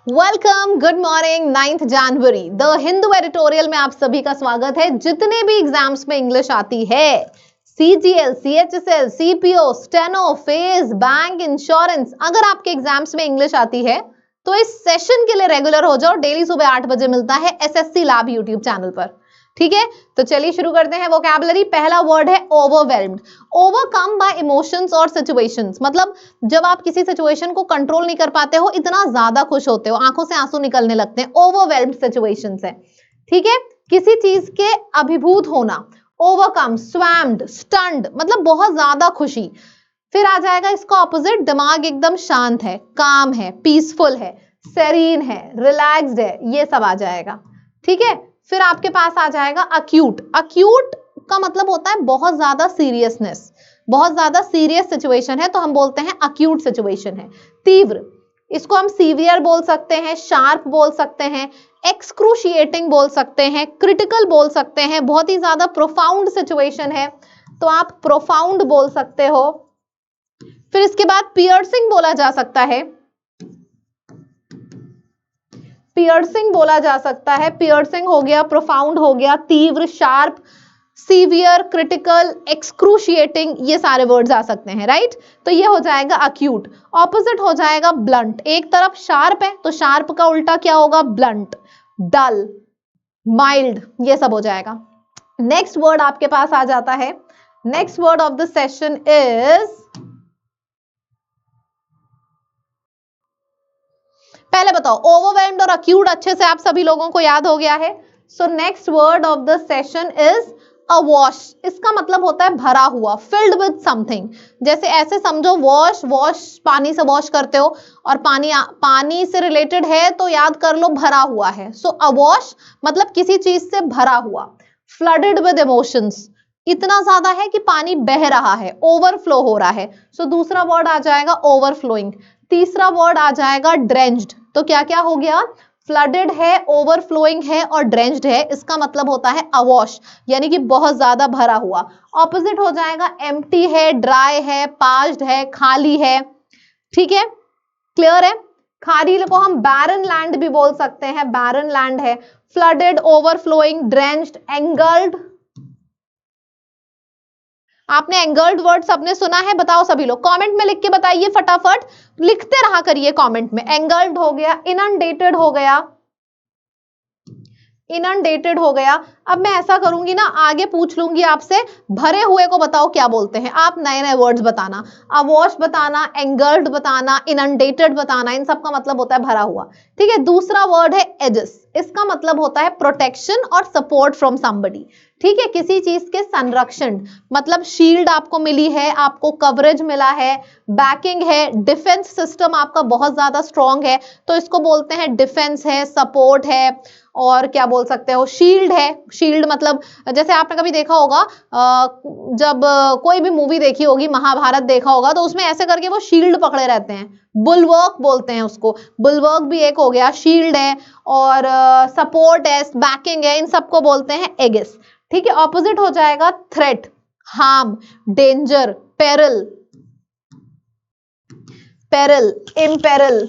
Welcome, good morning. 9 January the Hindu editorial में आप सभी का स्वागत है। जितने भी एग्जाम्स में इंग्लिश आती है, CGL, CHSL, CPO, steno, phase, bank, insurance, अगर आपके एग्जाम्स में इंग्लिश आती है तो इस सेशन के लिए रेगुलर हो जाओ। डेली सुबह 8 बजे मिलता है एसएससी लैब यूट्यूब चैनल पर। ठीक है, तो चलिए शुरू करते हैं। वोकैबुलरी, पहला वर्ड है ओवरवेल्म्ड। ओवरकम बाय इमोशंस और सिचुएशंस, मतलब जब आप किसी सिचुएशन को कंट्रोल नहीं कर पाते हो, इतना ज्यादा खुश होते हो, आंखों से आंसू निकलने लगते हैं, ओवरवेल्म्ड सिचुएशंस है। ठीक है, किसी चीज के अभिभूत होना, ओवरकम, स्वैम्ड, स्टन्ड, मतलब बहुत ज्यादा खुशी। फिर आ जाएगा इसका ऑपोजिट, दिमाग एकदम शांत है, काम है, पीसफुल है, सेरीन है, रिलैक्स्ड है, ये सब आ जाएगा। ठीक है, फिर आपके पास आ जाएगा अक्यूट। अक्यूट का मतलब होता है बहुत ज्यादा सीरियसनेस, बहुत ज्यादा सीरियस सिचुएशन है तो हम बोलते हैं अक्यूट सिचुएशन है। तीव्र, इसको हम सीवियर बोल सकते हैं, शार्प बोल सकते हैं, एक्सक्रूशिएटिंग बोल सकते हैं, क्रिटिकल बोल सकते हैं, बहुत ही ज्यादा प्रोफाउंड सिचुएशन है तो आप प्रोफाउंड बोल सकते हो। फिर इसके बाद पियर्सिंग बोला जा सकता है, पियर्सिंग बोला जा सकता है। पियर्सिंग हो गया, प्रोफाउंड हो गया, तीव्र, शार्प, सीवियर, क्रिटिकल, एक्सक्रूशिएटिंग, ये सारे वर्ड्स आ सकते हैं। राइट, तो ये हो जाएगा अक्यूट। ऑपोजिट हो जाएगा ब्लंट। एक तरफ शार्प है तो शार्प का उल्टा क्या होगा? ब्लंट, डल, माइल्ड, ये सब हो जाएगा। नेक्स्ट वर्ड आपके पास आ जाता है, next word of the session is, पहले बताओ ओवरवेल्म्ड और अक्यूट अच्छे से आप सभी लोगों को याद हो गया है। So next word of the session is awash. इसका मतलब होता है भरा हुआ, फिल्ड विद समथिंग। जैसे ऐसे समझो, वॉश, वॉश पानी से वॉश करते हो और पानी से रिलेटेड है तो याद कर लो भरा हुआ है। सो अवॉश मतलब किसी चीज से भरा हुआ। फ्लडेड विद इमोशंस, इतना ज्यादा है कि पानी बह रहा है, ओवरफ्लो हो रहा है। सो दूसरा वर्ड आ जाएगा ओवरफ्लोइंग। तीसरा वर्ड आ जाएगा ड्रेंच्ड। तो क्या क्या हो गया? फ्लडेड है, ओवरफ्लोइंग है और ड्रेंच्ड है। इसका मतलब होता है अवॉश, यानी कि बहुत ज्यादा भरा हुआ। ऑपोजिट हो जाएगा एम्प्टी है, ड्राई है, पार्च्ड है, खाली है। ठीक है, क्लियर है? खाली को हम बैरन लैंड भी बोल सकते हैं, बैरन लैंड है। Flooded, overflowing, drenched, angled. आपने एंगल्ड वर्ड सबने सुना है? बताओ सभी लोग, कमेंट में लिख के बताइए, फटाफट लिखते रहा करिए कमेंट में। एंगल्ड हो गया, इनंडेटेड हो गया, इनंडेटेड हो गया। अब मैं ऐसा करूंगी ना, आगे पूछ लूंगी आपसे, भरे हुए को बताओ क्या बोलते हैं। आप नए नए वर्ड्स बताना, अवॉश बताना, एंगल्ड बताना, इनंडेटेड बताना, इन सब का मतलब होता है भरा हुआ। ठीक है, दूसरा वर्ड है एजिस। इसका मतलब होता है प्रोटेक्शन और सपोर्ट फ्रॉम समबडी। ठीक है, किसी चीज के संरक्षण, मतलब शील्ड आपको मिली है, आपको कवरेज मिला है, बैकिंग है, डिफेंस सिस्टम आपका बहुत ज्यादा स्ट्रॉन्ग है तो इसको बोलते हैं डिफेंस है, सपोर्ट है, और क्या बोल सकते हो, शील्ड है। शील्ड मतलब जैसे आपने कभी देखा होगा, जब कोई भी मूवी देखी होगी, महाभारत देखा होगा, तो उसमें ऐसे करके वो शील्ड पकड़े रहते हैं, बुलवर्क बोलते हैं उसको। बुलवर्क भी एक हो गया, शील्ड है और सपोर्ट है, बैकिंग है, इन सबको बोलते हैं एगिस। ठीक है, ऑपोजिट हो जाएगा threat, harm, danger, peril, peril, imperil,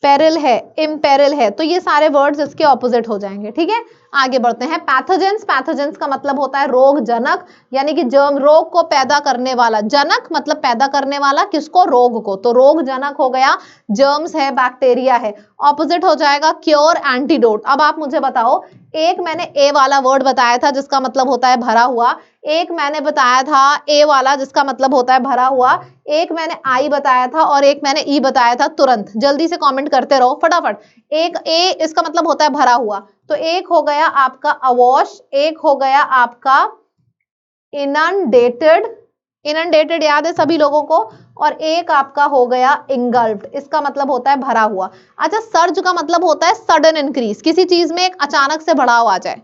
peril है, इम्पेरिल है, तो ये सारे वर्ड्स इसके ऑपोजिट हो जाएंगे। ठीक है, आगे बढ़ते हैं। पैथोजेंस, पैथोजेंस का मतलब होता है रोग जनक, यानी कि जर्म, रोग को पैदा करने वाला। जनक मतलब पैदा करने वाला, किसको? रोग को, तो रोग जनक हो गया, जर्म्स है, बैक्टीरिया है। ऑपोजिट हो जाएगा क्योर, एंटीडोट। अब आप मुझे बताओ, एक मैंने ए वाला वर्ड बताया था जिसका मतलब होता है भरा हुआ, एक मैंने बताया था ए वाला जिसका मतलब होता है भरा हुआ, एक मैंने आई बताया था और एक मैंने ई बताया था तुरंत। जल्दी से कमेंट करते रहो फटाफट। एक ए, इसका मतलब होता है भरा हुआ, तो एक हो गया आपका अवॉश, एक हो गया आपका इनंडेटेड, इनंडेटेड याद है सभी लोगों को, और एक आपका हो गया इंगल्फ्ड, इसका मतलब होता है भरा हुआ। अच्छा, सर्ज का मतलब होता है सडन इंक्रीज, किसी चीज में एक अचानक से बढ़ाव आ जाए।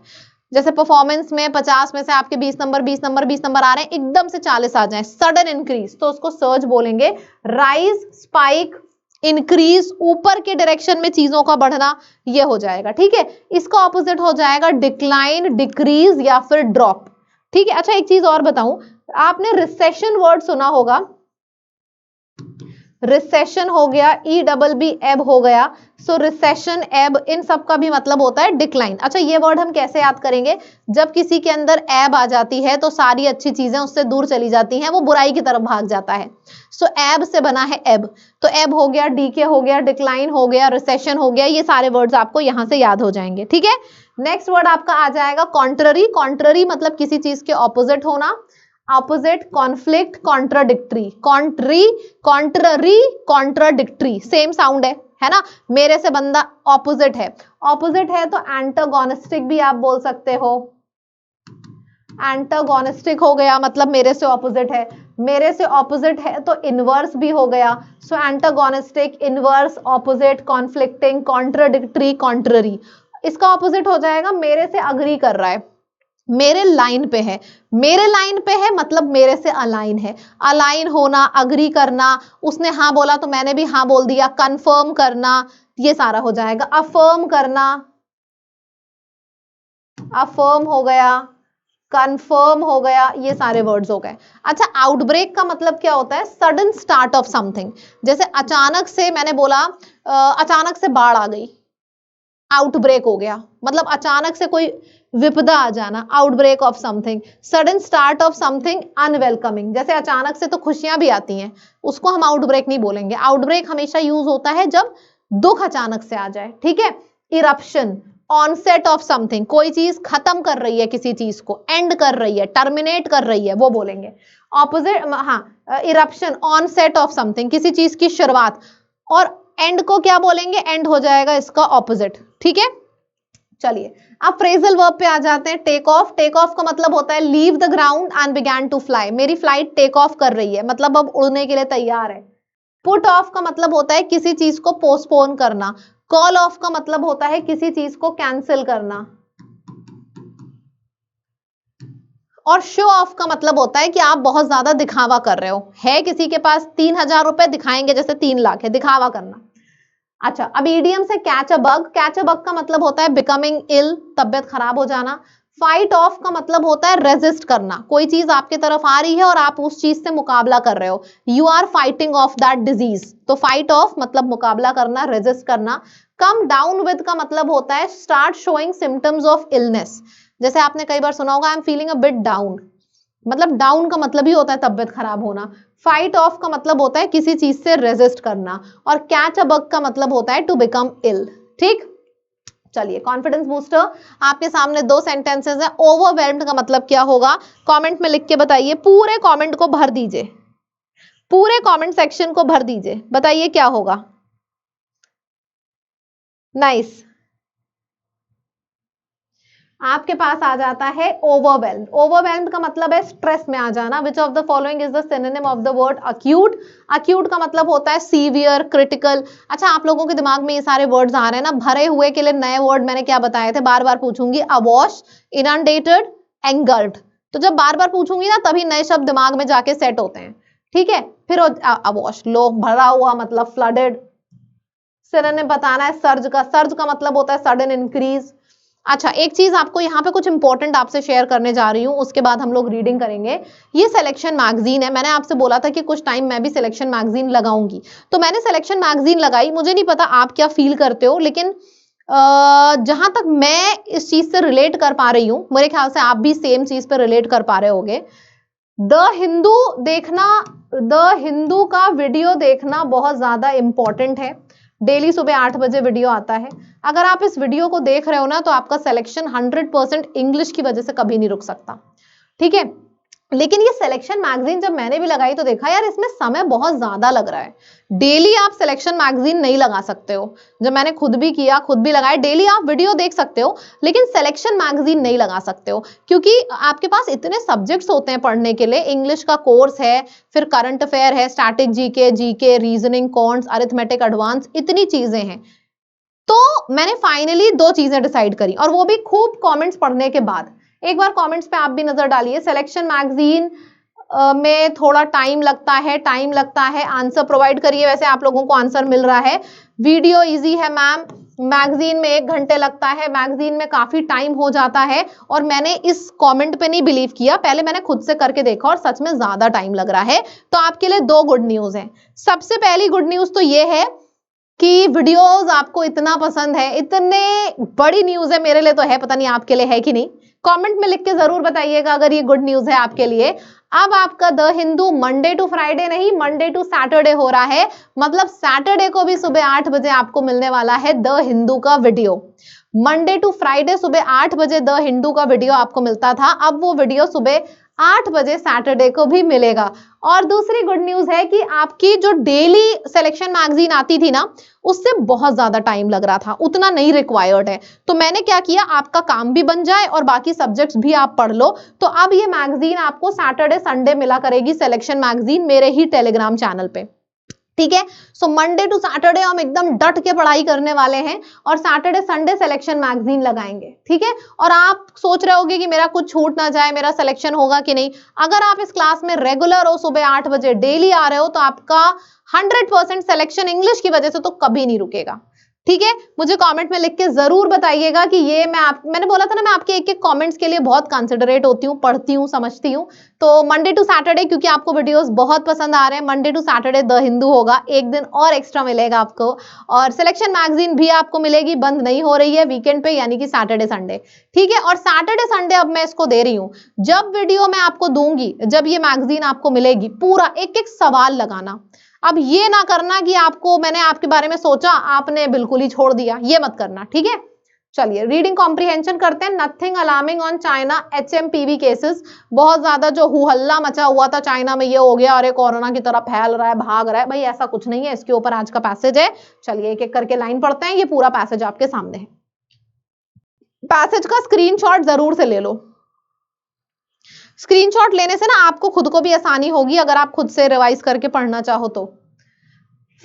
जैसे परफॉर्मेंस में 50 में से आपके 20 नंबर 20 नंबर 20 नंबर आ रहे हैं, एकदम से 40 आ जाए, सडन इंक्रीज, तो उसको सर्ज बोलेंगे। राइज, स्पाइक, इंक्रीज, ऊपर के डायरेक्शन में चीजों का बढ़ना, ये हो जाएगा। ठीक है, इसका ऑपोजिट हो जाएगा डिक्लाइन, डिक्रीज या फिर ड्रॉप। ठीक है, अच्छा एक चीज और बताऊं, आपने रिसेशन वर्ड सुना होगा, रिसेशन हो गया, ई डबल बी एब हो गया। सो रिसेशन, एब, इन सब का भी मतलब होता है डिक्लाइन। अच्छा, ये वर्ड हम कैसे याद करेंगे? जब किसी के अंदर एब आ जाती है तो सारी अच्छी चीजें उससे दूर चली जाती हैं, वो बुराई की तरफ भाग जाता है। सो एब से बना है एब, तो एब हो गया, डीके हो गया, डिक्लाइन हो गया, रिसेशन हो गया, ये सारे वर्ड्स आपको यहां से याद हो जाएंगे। ठीक है, नेक्स्ट वर्ड आपका आ जाएगा कॉन्ट्ररी। कॉन्ट्ररी मतलब किसी चीज के ऑपोजिट होना, opposite, conflict, contradictory. Contrary, contradictory, same sound है ना? मेरे से बंदा ऑपोजिट है, ऑपोजिट है तो एंटागोनिस्टिक भी आप बोल सकते हो। एंटागोनिस्टिक हो गया मतलब मेरे से ऑपोजिट है, मेरे से ऑपोजिट है तो इनवर्स भी हो गया। So antagonistic, inverse, opposite, conflicting, contradictory, contrary. इसका ऑपोजिट हो जाएगा मेरे से अग्री कर रहा है, मेरे लाइन पे है, मेरे लाइन पे है मतलब मेरे से अलाइन है। अलाइन होना, अग्री करना, उसने हाँ बोला तो मैंने भी हाँ बोल दिया, कंफर्म करना, ये सारा हो जाएगा। अफर्म करना, अफर्म हो गया, कंफर्म हो गया, ये सारे वर्ड्स हो गए। अच्छा, आउटब्रेक का मतलब क्या होता है? Sudden start of something. जैसे अचानक से, मैंने बोला अचानक से बाढ़ आ गई, आउटब्रेक हो गया, मतलब अचानक से कोई विपदा आ जाना, outbreak of something. Sudden start of something unwelcoming, जैसे अचानक से तो खुशियां भी आती हैं, उसको हम आउटब्रेक नहीं बोलेंगे। आउटब्रेक हमेशा यूज होता है जब दुख अचानक से आ जाए। ठीक है, इरप्शन, ऑनसेट ऑफ समथिंग, कोई चीज खत्म कर रही है, किसी चीज को एंड कर रही है, टर्मिनेट कर रही है, वो बोलेंगे ऑपोजिट। हाँ, इरप्शन, ऑनसेट ऑफ समथिंग, किसी चीज की शुरुआत, और एंड को क्या बोलेंगे? एंड हो जाएगा इसका ऑपोजिट। ठीक है, चलिए अब फ्रेजल वर्ब पे आ जाते हैं। टेक ऑफ, टेक ऑफ का मतलब होता है leave the ground and begin to fly, मेरी फ्लाइट टेक ऑफ कर रही है, मतलब अब उड़ने के लिए तैयार है। पुट ऑफ का मतलब होता है किसी चीज को पोस्टपोन करना। कॉल ऑफ का मतलब होता है किसी चीज को कैंसिल करना। और शो ऑफ का मतलब होता है कि आप बहुत ज्यादा दिखावा कर रहे हो, है किसी के पास 3,000 रुपए, दिखाएंगे जैसे 3 लाख है, दिखावा करना। अच्छा, अब ईडियम से catch a bug, catch a bug का मतलब होता है बिकमिंग इल, तबियत खराब हो जाना। फाइट ऑफ का मतलब होता है रेजिस्ट करना, कोई चीज आपके तरफ आ रही है और आप उस चीज से मुकाबला कर रहे हो, you are fighting off that disease, तो फाइट ऑफ मतलब मुकाबला करना, रेजिस्ट करना। कम डाउन विद का मतलब होता है start showing symptoms of illness, जैसे आपने कई बार सुना होगा I am feeling a bit down, मतलब डाउन का मतलब ही होता है तबियत खराब होना। फाइट ऑफ का मतलब होता है किसी चीज से रेजिस्ट करना, और कैच अ बग का मतलब होता है टू बिकम इल। ठीक, चलिए कॉन्फिडेंस बूस्टर आपके सामने 2 सेंटेंसेस है। ओवरवेल्म्ड का मतलब क्या होगा? कमेंट में लिख के बताइए, पूरे कमेंट को भर दीजिए, पूरे कमेंट सेक्शन को भर दीजिए, बताइए क्या होगा। नाइस, आपके पास आ जाता है ओवरवेल्म्ड। ओवरवेल्म्ड का मतलब है स्ट्रेस में आ जाना। Which of the following is the synonym of the word acute? Acute का मतलब होता है सीवियर, क्रिटिकल। अच्छा, आप लोगों के दिमाग में ये सारे वर्ड्स आ रहे हैं ना, भरे हुए के लिए नए वर्ड मैंने क्या बताए थे, बार बार पूछूंगी। अवॉश, इनंडेटेड, एंगल्ड, तो जब बार बार पूछूंगी ना तभी नए शब्द दिमाग में जाके सेट होते हैं। ठीक है, फिर अवॉश, लो, भरा हुआ मतलब फ्लडेड। सिनोनिम बताना है सर्ज का, सर्ज का मतलब होता है सडन इंक्रीज। अच्छा, एक चीज आपको यहाँ पे कुछ इंपॉर्टेंट आपसे शेयर करने जा रही हूँ, उसके बाद हम लोग रीडिंग करेंगे। ये सिलेक्शन मैगजीन है, मैंने आपसे बोला था कि कुछ टाइम मैं भी सिलेक्शन मैगजीन लगाऊंगी, तो मैंने सिलेक्शन मैगजीन लगाई। मुझे नहीं पता आप क्या फील करते हो, लेकिन जहां तक मैं इस चीज से रिलेट कर पा रही हूँ, मेरे ख्याल से आप भी सेम चीज पे रिलेट कर पा रहे होगे। द हिंदू देखना, द हिंदू का वीडियो देखना बहुत ज्यादा इंपॉर्टेंट है। डेली सुबह 8 बजे वीडियो आता है। अगर आप इस वीडियो को देख रहे हो ना, तो आपका सिलेक्शन 100% इंग्लिश की वजह से कभी नहीं रुक सकता। ठीक है, लेकिन ये सिलेक्शन मैगजीन जब मैंने भी लगाई तो देखा यार इसमें समय बहुत ज्यादा लग रहा है। डेली आप सिलेक्शन मैगजीन नहीं लगा सकते हो, जब मैंने खुद भी किया, खुद भी लगाया। डेली आप वीडियो देख सकते हो लेकिन सिलेक्शन मैगजीन नहीं लगा सकते हो, क्योंकि आपके पास इतने सब्जेक्ट्स होते हैं पढ़ने के लिए। इंग्लिश का कोर्स है, फिर करंट अफेयर है, static GK, GK, reasoning, counts, arithmetic advance, इतनी चीजें हैं। तो मैंने फाइनली 2 चीजें डिसाइड करी, और वो भी खूब कमेंट्स पढ़ने के बाद। एक बार कमेंट्स पे आप भी नजर डालिए। सिलेक्शन मैगजीन में थोड़ा टाइम लगता है, टाइम लगता है, आंसर प्रोवाइड करिए। वैसे आप लोगों को आंसर मिल रहा है। वीडियो इजी है मैम, मैगजीन में 1 घंटे लगता है, मैगजीन में काफी टाइम हो जाता है। और मैंने इस कमेंट पे नहीं बिलीव किया, पहले मैंने खुद से करके देखा और सच में ज्यादा टाइम लग रहा है। तो आपके लिए 2 गुड न्यूज हैं। सबसे पहली गुड न्यूज तो ये है कि वीडियोस आपको इतना पसंद है, इतने बड़ी न्यूज है, मेरे लिए तो है, पता नहीं आपके लिए है कि नहीं। कमेंट में लिख के जरूर बताइएगा अगर ये गुड न्यूज है आपके लिए। अब आपका the Hindu Monday to Friday नहीं, मंडे टू सैटरडे हो रहा है। मतलब सैटरडे को भी सुबह 8 बजे आपको मिलने वाला है द हिंदू का वीडियो। मंडे टू फ्राइडे सुबह 8 बजे द हिंदू का वीडियो आपको मिलता था, अब वो वीडियो सुबह 8 बजे सैटरडे को भी मिलेगा। और दूसरी गुड न्यूज है कि आपकी जो डेली सिलेक्शन मैगजीन आती थी ना, उससे बहुत ज्यादा टाइम लग रहा था, उतना नहीं रिक्वायर्ड है। तो मैंने क्या किया, आपका काम भी बन जाए और बाकी सब्जेक्ट्स भी आप पढ़ लो, तो अब ये मैगजीन आपको सैटरडे संडे मिला करेगी, सिलेक्शन मैगजीन, मेरे ही टेलीग्राम चैनल पे। ठीक है, सो मंडे टू सैटरडे हम एकदम डट के पढ़ाई करने वाले हैं और सैटरडे संडे सिलेक्शन मैगजीन लगाएंगे। ठीक है, और आप सोच रहे होगे कि मेरा कुछ छूट ना जाए, मेरा सिलेक्शन होगा कि नहीं। अगर आप इस क्लास में रेगुलर हो, सुबह 8 बजे डेली आ रहे हो, तो आपका 100% सिलेक्शन इंग्लिश की वजह से तो कभी नहीं रुकेगा। ठीक है, मुझे कमेंट में लिख के जरूर बताइएगा कि ये मैंने बोला था ना, मैं आपके एक एक कमेंट्स के लिए बहुत कंसिडरेट होती हूँ, पढ़ती हूँ, समझती हूँ। तो मंडे टू सैटरडे, क्योंकि आपको वीडियोस बहुत पसंद आ रहे हैं, Monday to Saturday the Hindu होगा, 1 दिन और एक्स्ट्रा मिलेगा आपको। और सिलेक्शन मैगजीन भी आपको मिलेगी, बंद नहीं हो रही है वीकेंड पे, यानी कि सैटरडे संडे। ठीक है, और सैटरडे संडे अब मैं इसको दे रही हूँ, जब वीडियो मैं आपको दूंगी, जब ये मैगजीन आपको मिलेगी, पूरा एक एक सवाल लगाना। अब ये ना करना कि मैंने आपके बारे में सोचा, आपने बिल्कुल ही छोड़ दिया, ये मत करना। ठीक है, चलिए रीडिंग कॉम्प्रिहेंशन करते हैं। Nothing alarming on China HMPV cases. बहुत ज्यादा जो हुहल्ला मचा हुआ था चाइना में, ये हो गया, अरे कोरोना की तरह फैल रहा है, भाग रहा है, भाई ऐसा कुछ नहीं है। इसके ऊपर आज का पैसेज है, चलिए एक एक करके लाइन पढ़ते हैं। ये पूरा पैसेज आपके सामने है, पैसेज का स्क्रीनशॉट जरूर से ले लो। स्क्रीनशॉट लेने से ना आपको खुद को भी आसानी होगी, अगर आप खुद से रिवाइज करके पढ़ना चाहो तो।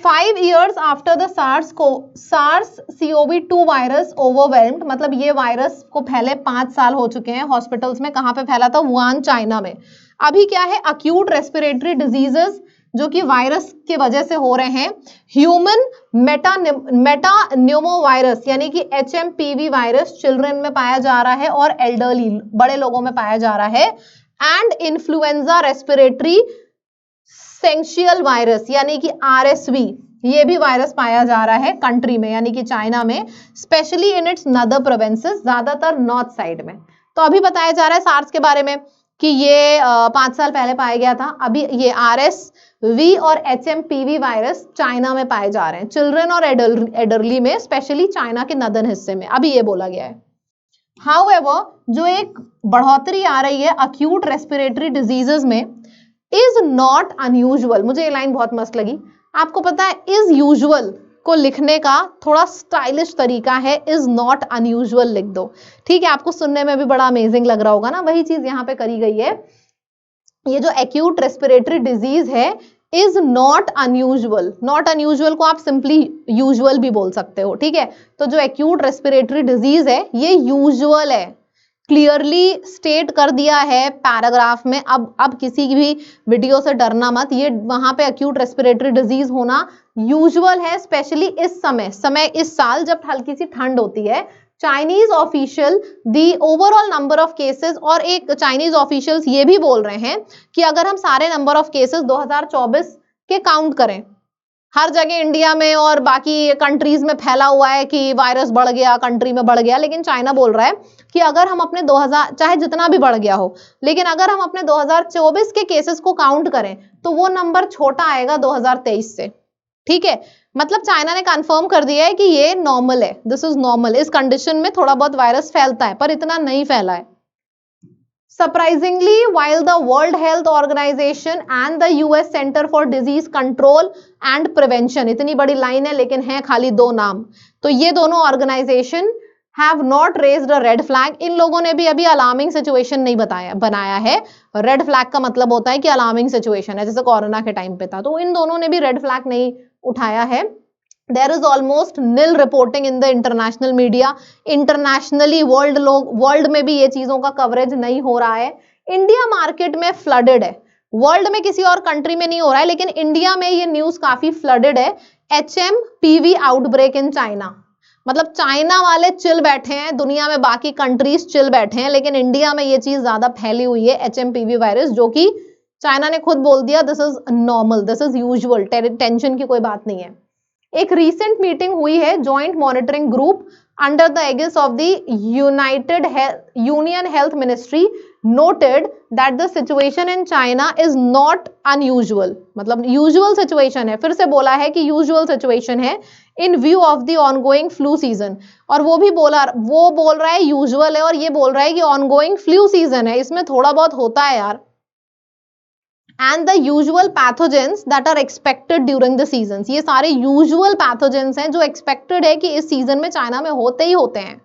5 years after the SARS-CoV-2 virus overwhelmed, मतलब ये वायरस को फैले 5 साल हो चुके हैं हॉस्पिटल्स में। कहां पे फैला था? वुहान, चाइना में। अभी क्या है, अक्यूट रेस्पिरेटरी डिजीजेस जो कि वायरस की वजह से हो रहे हैं। ह्यूमन मेटान्यूमो वायरस यानी कि HMPV वायरस चिल्ड्रन में पाया जा रहा है और एल्डरली, बड़े लोगों में पाया जा रहा है। एंड इन्फ्लुएंजा रेस्पिरेटरी सेंशियल वायरस यानी कि RSV, ये भी वायरस पाया जा रहा है कंट्री में, यानी कि चाइना में, स्पेशली इन इट्स नदर प्रोविंसेस, ज्यादातर नॉर्थ साइड में। तो अभी बताया जा रहा है सार्स के बारे में कि ये 5 साल पहले पाया गया था। अभी ये RSV और HMPV वायरस चाइना में पाए जा रहे हैं, चिल्ड्रन और एडरली में, स्पेशली चाइना के नदर्न हिस्से में, अभी ये बोला गया है। हाउएवर, जो एक बढ़ोतरी आ रही है अक्यूट रेस्पिरेटरी डिजीजेस में, इज नॉट अनयूजुअल। मुझे ये लाइन बहुत मस्त लगी। आपको पता है, इज यूजुअल को लिखने का थोड़ा स्टाइलिश तरीका है, इज नॉट अनयूजुअल लिख दो। ठीक है, आपको सुनने में भी बड़ा अमेजिंग लग रहा होगा ना, वही चीज यहां पे करी गई है। ये जो एक्यूट रेस्पिरेटरी डिजीज है, is not unusual. Not unusual को आप सिंपली यूजुअल भी बोल सकते हो। ठीक है, तो जो एक्यूट रेस्पिरेटरी डिजीज है, ये यूजुअल है, क्लियरली स्टेट कर दिया है पैराग्राफ में। अब किसी की भी वीडियो से डरना मत, ये वहां पे एक्यूट रेस्पिरेटरी डिजीज होना यूजुअल है, स्पेशली इस समय इस साल जब हल्की सी ठंड होती है। Chinese official the overall number of cases, और एक चाइनीज ऑफिशियल्स ये भी बोल रहे हैं कि अगर हम सारे नंबर ऑफ केसेस 2024 के काउंट करें, हर जगह इंडिया में और बाकी कंट्रीज में फैला हुआ है कि वायरस बढ़ गया, कंट्री में बढ़ गया, लेकिन चाइना बोल रहा है कि अगर हम अपने 2000, चाहे जितना भी बढ़ गया हो, लेकिन अगर हम अपने 2024 के केसेस को काउंट करें तो वो नंबर छोटा आएगा 2023 से। ठीक है, मतलब चाइना ने कंफर्म कर दिया है कि ये नॉर्मल है, दिस इज नॉर्मल। इस कंडीशन में थोड़ा बहुत वायरस फैलता है, पर इतना नहीं फैला है। Surprisingly, while the World Health Organization and the US Center for Disease Control and Prevention, इतनी बड़ी लाइन है लेकिन है खाली 2 नाम, तो ये दोनों organisation have not raised a red flag। इन लोगों ने भी अभी अलार्मिंग सिचुएशन नहीं बनाया है। रेड फ्लैग का मतलब होता है कि अलार्मिंग सिचुएशन है, जैसे कोरोना के टाइम पे था, तो इन दोनों ने भी रेड फ्लैग नहीं उठाया है। There is almost nil reporting in the international media। Internationally world में भी ये चीजों का कवरेज नहीं हो रहा है। इंडिया मार्केट में फ्लडेड है, वर्ल्ड में किसी और कंट्री में नहीं हो रहा है, लेकिन इंडिया में ये न्यूज काफी फ्लडेड है। HMPV आउटब्रेक इन चाइना, मतलब चाइना वाले चिल बैठे हैं, दुनिया में बाकी कंट्रीज चिल बैठे हैं, लेकिन इंडिया में ये चीज ज्यादा फैली हुई है HMPV वायरस, जो कि चाइना ने खुद बोल दिया this is normal, this is usual, tension की कोई बात नहीं है। एक रीसेंट मीटिंग हुई है joint monitoring group under the Agassiz of the union health ministry noted that the situation in China is not unusual, मतलब यूजुअल सिचुएशन है, फिर से बोला है कि यूजुअल सिचुएशन है इन view of the ongoing flu season, और वो बोल रहा है यूजुअल है, और ये बोल रहा है कि ऑनगोइंग फ्लू सीजन है, इसमें थोड़ा बहुत होता है यार, and the usual pathogens that are expected during the season, ये सारे यूजुअल पैथोजेंस हैं जो एक्सपेक्टेड है कि इस सीजन में चाइना में होते ही होते हैं,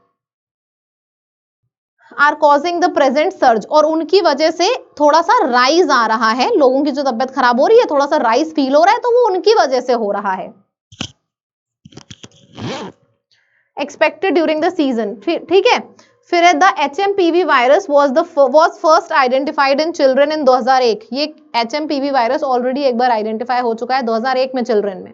are causing the present surge, और उनकी वजह से थोड़ा सा राइज आ रहा है, लोगों की जो तबियत खराब हो रही है थोड़ा सा राइज फील हो रहा है, तो वो उनकी वजह से हो रहा है, एक्सपेक्टेड ड्यूरिंग द सीजन। ठीक है, फिर the HMPV virus was first identified in children in 2001, ये HMPV वायरस ऑलरेडी एक बार आइडेंटिफाई हो चुका है 2001 में चिल्ड्रन में।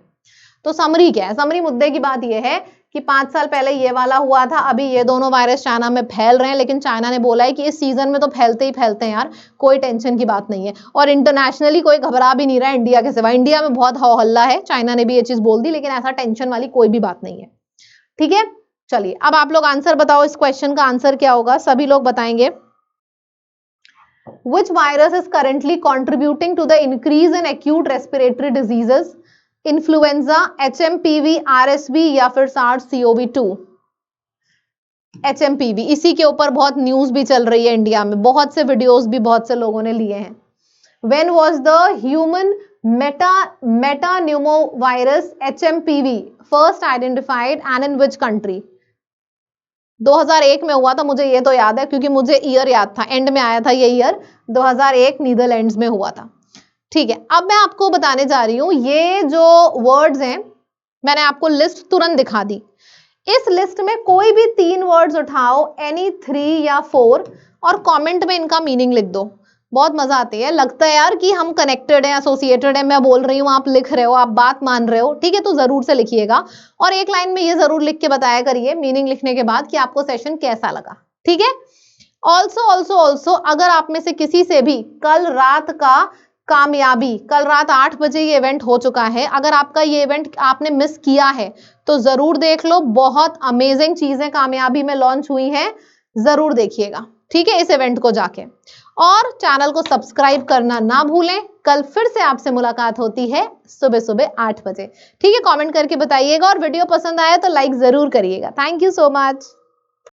तो समरी क्या है, समरी मुद्दे की बात यह है कि 5 साल पहले ये वाला हुआ था, अभी ये दोनों वायरस चाइना में फैल रहे हैं, लेकिन चाइना ने बोला है कि इस सीजन में तो फैलते ही फैलते हैं यार, कोई टेंशन की बात नहीं है, और इंटरनेशनली कोई घबरा भी नहीं रहा है इंडिया के सिवा, इंडिया में बहुत हो हल्ला है, चाइना ने भी ये चीज बोल दी, लेकिन ऐसा टेंशन वाली कोई भी बात नहीं है। ठीक है, चलिए अब आप लोग आंसर बताओ, इस क्वेश्चन का आंसर क्या होगा, सभी लोग बताएंगे। Which virus is currently contributing to the increase in acute respiratory diseases? Influenza, HMPV, RSV या फिर SARS-CoV-2? HMPV, इसी के ऊपर बहुत न्यूज भी चल रही है इंडिया में, बहुत से वीडियोस भी बहुत से लोगों ने लिए हैं। When was the human metapneumovirus HMPV first identified and in which country? 2001 में हुआ था, मुझे ये तो याद है क्योंकि मुझे ईयर याद था, एंड में आया था ये ईयर, 2001 नीदरलैंड्स में हुआ था। ठीक है, अब मैं आपको बताने जा रही हूं, ये जो वर्ड्स हैं मैंने आपको लिस्ट तुरंत दिखा दी, इस लिस्ट में कोई भी 3 वर्ड्स उठाओ, एनी 3 या 4, और कमेंट में इनका मीनिंग लिख दो, बहुत मजा आती है, लगता है यार कि हम कनेक्टेड हैं, एसोसिएटेड है, मैं बोल रही हूँ आप लिख रहे हो, आप बात मान रहे हो, ठीक है, तो जरूर से लिखिएगा, और एक लाइन में ये जरूर लिख के बताया करिए मीनिंग लिखने के बाद कि आपको सेशन कैसा लगा। ठीक है, ऑल्सो अगर आप में से किसी से भी कल रात का कामयाबी, कल रात 8 बजे ये इवेंट हो चुका है, अगर आपका ये इवेंट आपने मिस किया है तो जरूर देख लो, बहुत अमेजिंग चीजें कामयाबी में लॉन्च हुई हैं, जरूर देखिएगा। ठीक है, इस इवेंट को जाके, और चैनल को सब्सक्राइब करना ना भूलें। कल फिर से आपसे मुलाकात होती है सुबह सुबह 8 बजे। ठीक है, कमेंट करके बताइएगा, और वीडियो पसंद आया तो लाइक जरूर करिएगा। Thank you so much.